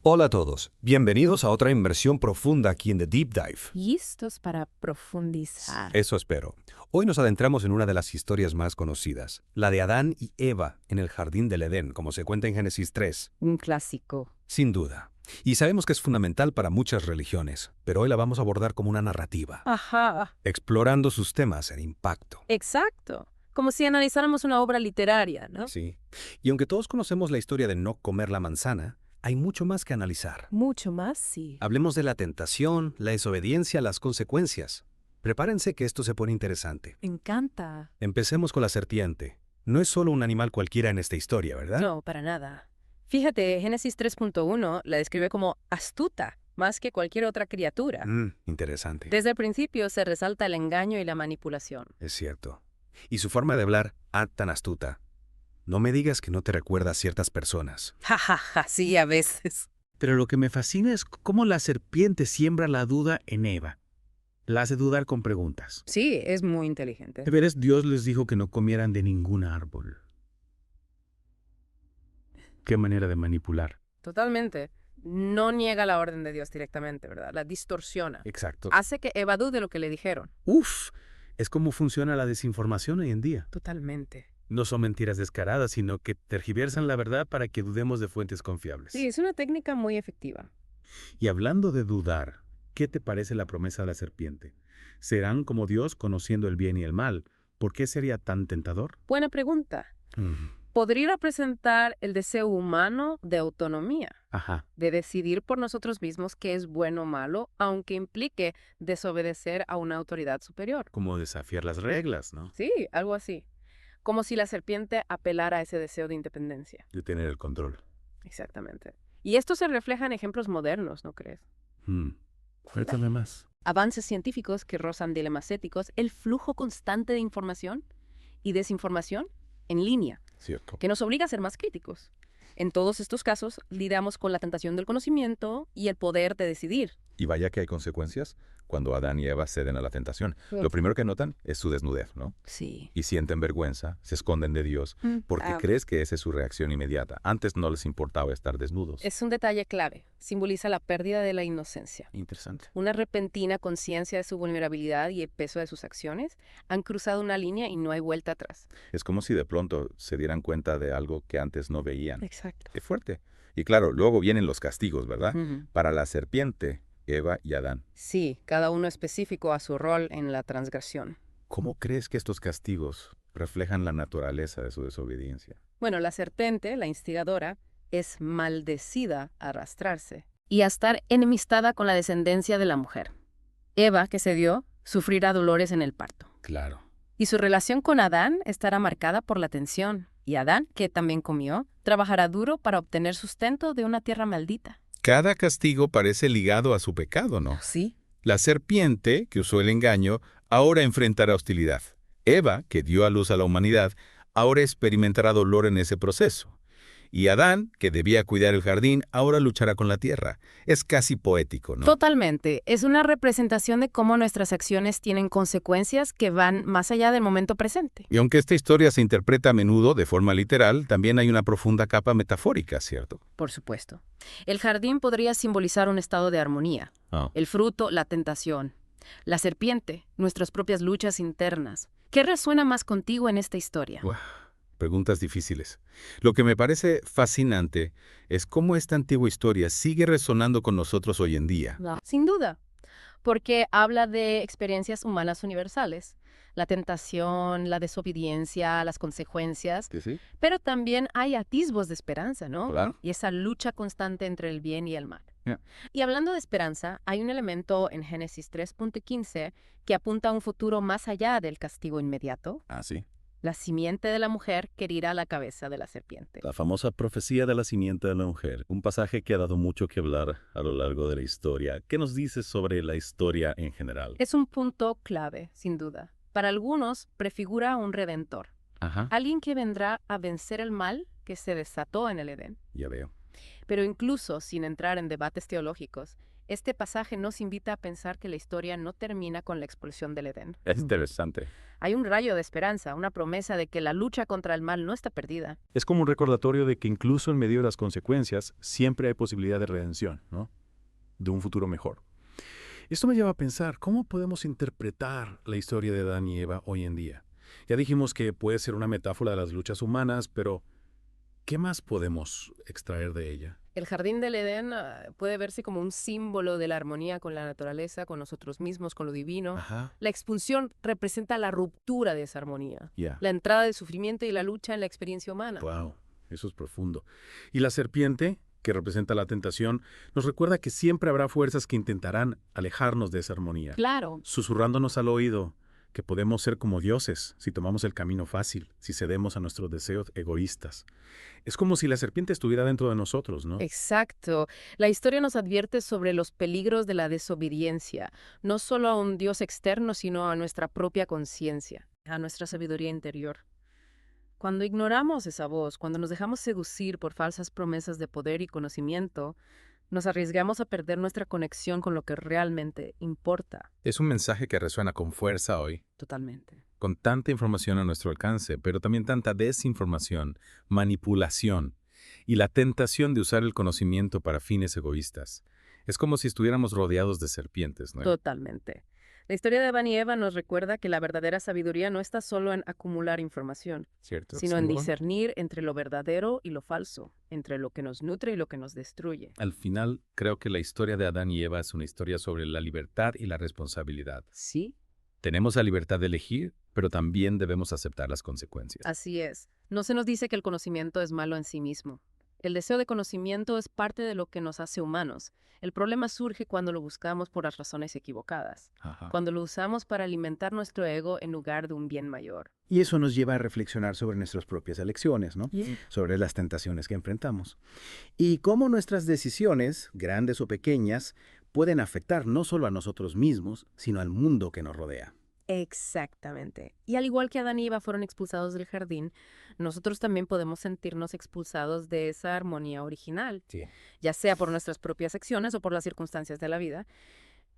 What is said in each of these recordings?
Hola a todos, bienvenidos a otra inmersión profunda aquí en The Deep Dive. Listos para profundizar. Eso espero. Hoy nos adentramos en una de las historias más conocidas, la de Adán y Eva en el jardín del Edén, como se cuenta en Génesis 3. Un clásico. Sin duda. Y sabemos que es fundamental para muchas religiones, pero hoy la vamos a abordar como una narrativa, Ajá, explorando sus temas en impacto. exacto. Como si analizáramos una obra literaria, ¿no? Sí. Y aunque todos conocemos la historia de no comer la manzana, hay mucho más que analizar. Mucho más, sí. Hablemos de la tentación, la desobediencia, las consecuencias. Prepárense que esto se pone interesante. Me encanta. Empecemos con la serpiente. No es solo un animal cualquiera en esta historia, ¿verdad? No, para nada. Fíjate, Génesis 3.1 la describe como astuta, más que cualquier otra criatura. Interesante. Desde el principio se resalta el engaño y la manipulación. Es cierto. Y su forma de hablar, tan astuta. No me digas que no te recuerda a ciertas personas. Ja, ja, ja, sí, a veces. Pero lo que me fascina es cómo la serpiente siembra la duda en Eva. La hace dudar con preguntas. Sí, es muy inteligente. De veras, Dios les dijo que no comieran de ningún árbol. Qué manera de manipular. Totalmente. No niega la orden de Dios directamente, ¿verdad? La distorsiona. Exacto. Hace que Eva dude lo que le dijeron. Uf, es como funciona la desinformación hoy en día. Totalmente. No son mentiras descaradas, sino que tergiversan la verdad para que dudemos de fuentes confiables. Sí, es una técnica muy efectiva. Y hablando de dudar, ¿qué te parece la promesa de la serpiente? ¿Serán como Dios conociendo el bien y el mal? ¿Por qué sería tan tentador? Buena pregunta. Podría representar el deseo humano de autonomía, Ajá. de decidir por nosotros mismos qué es bueno o malo, aunque implique desobedecer a una autoridad superior. Como desafiar las reglas, ¿no? Sí, algo así. Como si la serpiente apelara a ese deseo de independencia. De tener el control. Exactamente. Y esto se refleja en ejemplos modernos, ¿no crees? Cuéntame más. Avances científicos que rozan dilemas éticos, el flujo constante de información y desinformación en línea, Cierto. que nos obliga a ser más críticos. En todos estos casos, lidiamos con la tentación del conocimiento y el poder de decidir. Y vaya que hay consecuencias cuando Adán y Eva ceden a la tentación. Uf. Lo primero que notan es su desnudez, ¿no? Sí. Y sienten vergüenza, se esconden de Dios, porque crees que esa es su reacción inmediata. Antes no les importaba estar desnudos. Es un detalle clave. Simboliza la pérdida de la inocencia. Interesante. Una repentina conciencia de su vulnerabilidad y el peso de sus acciones han cruzado una línea y no hay vuelta atrás. Es como si de pronto se dieran cuenta de algo que antes no veían. Exacto. Qué fuerte. Y claro, luego vienen los castigos, ¿verdad? Para la serpiente, Eva y Adán. Sí, cada uno específico a su rol en la transgresión. ¿Cómo crees que estos castigos reflejan la naturaleza de su desobediencia? Bueno, la serpiente, la instigadora, es maldecida a arrastrarse y a estar enemistada con la descendencia de la mujer. Eva, que se dio, sufrirá dolores en el parto. Claro. Y su relación con Adán estará marcada por la tensión. Y Adán, que también comió, trabajará duro para obtener sustento de una tierra maldita. Cada castigo parece ligado a su pecado, ¿no? Sí. La serpiente, que usó el engaño, ahora enfrentará hostilidad. Eva, que dio a luz a la humanidad, ahora experimentará dolor en ese proceso. Y Adán, que debía cuidar el jardín, ahora luchará con la tierra. Es casi poético, ¿no? Totalmente. Es una representación de cómo nuestras acciones tienen consecuencias que van más allá del momento presente. Y aunque esta historia se interpreta a menudo de forma literal, también hay una profunda capa metafórica, ¿cierto? Por supuesto. El jardín podría simbolizar un estado de armonía. El fruto, la tentación. La serpiente, nuestras propias luchas internas. ¿Qué resuena más contigo en esta historia? Buah, preguntas difíciles. Lo que me parece fascinante es cómo esta antigua historia sigue resonando con nosotros hoy en día. Sin duda, porque habla de experiencias humanas universales. La tentación, la desobediencia, las consecuencias. Sí. Pero también hay atisbos de esperanza, ¿no? Claro. Y esa lucha constante entre el bien y el mal. Yeah. Y hablando de esperanza, hay un elemento en Génesis 3.15 que apunta a un futuro más allá del castigo inmediato. Ah, sí. La simiente de la mujer que herirá la cabeza de la serpiente. La famosa profecía de la simiente de la mujer, un pasaje que ha dado mucho que hablar a lo largo de la historia. ¿Qué nos dices sobre la historia en general? Es un punto clave, sin duda. Para algunos, prefigura a un redentor. Ajá. Alguien que vendrá a vencer el mal que se desató en el Edén. Ya veo. Pero incluso sin entrar en debates teológicos, este pasaje nos invita a pensar que la historia no termina con la expulsión del Edén. Es interesante. Hay un rayo de esperanza, una promesa de que la lucha contra el mal no está perdida. Es como un recordatorio de que incluso en medio de las consecuencias siempre hay posibilidad de redención, ¿no? De un futuro mejor. Esto me lleva a pensar, ¿cómo podemos interpretar la historia de Adán y Eva hoy en día? Ya dijimos que puede ser una metáfora de las luchas humanas, pero ¿qué más podemos extraer de ella? El jardín del Edén puede verse como un símbolo de la armonía con la naturaleza, con nosotros mismos, con lo divino. Ajá. La expulsión representa la ruptura de esa armonía, Ya. la entrada del sufrimiento y la lucha en la experiencia humana. Wow, eso es profundo. Y la serpiente, que representa la tentación, nos recuerda que siempre habrá fuerzas que intentarán alejarnos de esa armonía, Claro, susurrándonos al oído que podemos ser como dioses si tomamos el camino fácil, si cedemos a nuestros deseos egoístas. Es como si la serpiente estuviera dentro de nosotros, ¿no? exacto. La historia nos advierte sobre los peligros de la desobediencia, no solo a un Dios externo, sino a nuestra propia conciencia, a nuestra sabiduría interior. Cuando ignoramos esa voz, cuando nos dejamos seducir por falsas promesas de poder y conocimiento, nos arriesgamos a perder nuestra conexión con lo que realmente importa. Es un mensaje que resuena con fuerza hoy, Totalmente. con tanta información a nuestro alcance, pero también tanta desinformación, manipulación y la tentación de usar el conocimiento para fines egoístas. Es como si estuviéramos rodeados de serpientes, ¿no? Totalmente. La historia de Adán y Eva nos recuerda que la verdadera sabiduría no está solo en acumular información, ¿Cierto? sino en discernir entre lo verdadero y lo falso, entre lo que nos nutre y lo que nos destruye. Al final, creo que la historia de Adán y Eva es una historia sobre la libertad y la responsabilidad. ¿Sí? Tenemos la libertad de elegir, pero también debemos aceptar las consecuencias. Así es. No se nos dice que el conocimiento es malo en sí mismo. El deseo de conocimiento es parte de lo que nos hace humanos. El problema surge cuando lo buscamos por las razones equivocadas, Ajá. cuando lo usamos para alimentar nuestro ego en lugar de un bien mayor. Y eso nos lleva a reflexionar sobre nuestras propias elecciones, ¿no? Sobre las tentaciones que enfrentamos. Y cómo nuestras decisiones, grandes o pequeñas, pueden afectar no solo a nosotros mismos, sino al mundo que nos rodea. Exactamente. Y al igual que Adán y Eva fueron expulsados del jardín, nosotros también podemos sentirnos expulsados de esa armonía original, Sí. ya sea por nuestras propias acciones o por las circunstancias de la vida.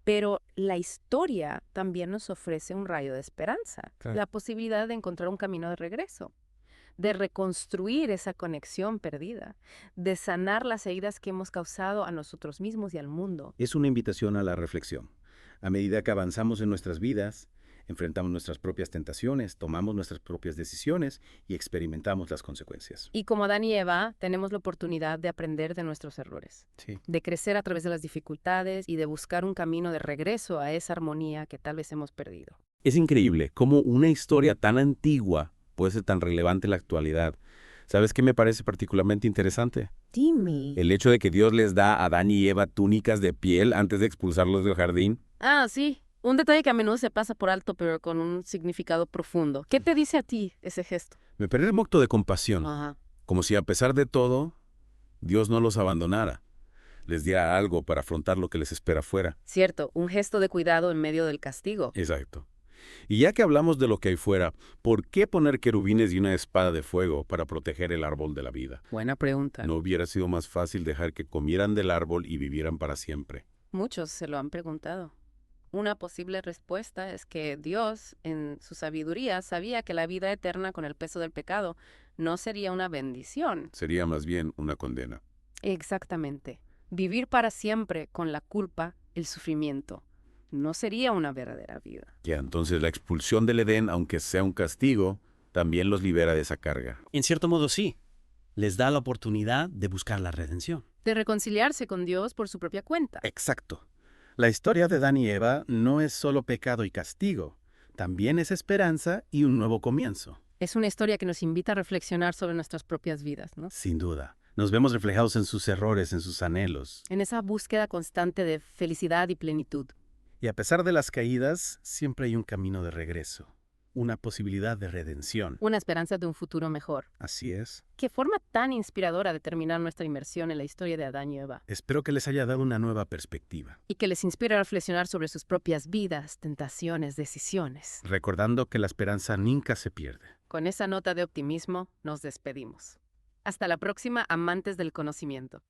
Pero la historia también nos ofrece un rayo de esperanza, Claro. la posibilidad de encontrar un camino de regreso, de reconstruir esa conexión perdida, de sanar las heridas que hemos causado a nosotros mismos y al mundo. Es una invitación a la reflexión. A medida que avanzamos en nuestras vidas, enfrentamos nuestras propias tentaciones, tomamos nuestras propias decisiones y experimentamos las consecuencias. Y como Adán y Eva, tenemos la oportunidad de aprender de nuestros errores, Sí. de crecer a través de las dificultades y de buscar un camino de regreso a esa armonía que tal vez hemos perdido. Es increíble cómo una historia tan antigua puede ser tan relevante en la actualidad. ¿Sabes qué me parece particularmente interesante? Dime. El hecho de que Dios les da a Adán y Eva túnicas de piel antes de expulsarlos del jardín. Ah, sí. Un detalle que a menudo se pasa por alto, pero con un significado profundo. ¿Qué te dice a ti ese gesto? Me parece un acto de compasión, Ajá. como si a pesar de todo, Dios no los abandonara. Les diera algo para afrontar lo que les espera afuera. Cierto, un gesto de cuidado en medio del castigo. Exacto. Y ya que hablamos de lo que hay fuera, ¿por qué poner querubines y una espada de fuego para proteger el árbol de la vida? Buena pregunta. ¿No hubiera sido más fácil dejar que comieran del árbol y vivieran para siempre? Muchos se lo han preguntado. Una posible respuesta es que Dios, en su sabiduría, sabía que la vida eterna con el peso del pecado no sería una bendición. Sería más bien una condena. Exactamente. Vivir para siempre con la culpa, el sufrimiento, no sería una verdadera vida. Ya, entonces la expulsión del Edén, aunque sea un castigo, también los libera de esa carga. En cierto modo sí. Les da la oportunidad de buscar la redención. De reconciliarse con Dios por su propia cuenta. Exacto. La historia de Adán y Eva no es solo pecado y castigo, también es esperanza y un nuevo comienzo. Es una historia que nos invita a reflexionar sobre nuestras propias vidas, ¿no? Sin duda. Nos vemos reflejados en sus errores, en sus anhelos. En esa búsqueda constante de felicidad y plenitud. Y a pesar de las caídas, siempre hay un camino de regreso, una posibilidad de redención. Una esperanza de un futuro mejor. Así es. Qué forma tan inspiradora de terminar nuestra inmersión en la historia de Adán y Eva. Espero que les haya dado una nueva perspectiva. Y que les inspire a reflexionar sobre sus propias vidas, tentaciones, decisiones. Recordando que la esperanza nunca se pierde. Con esa nota de optimismo, nos despedimos. Hasta la próxima, amantes del conocimiento.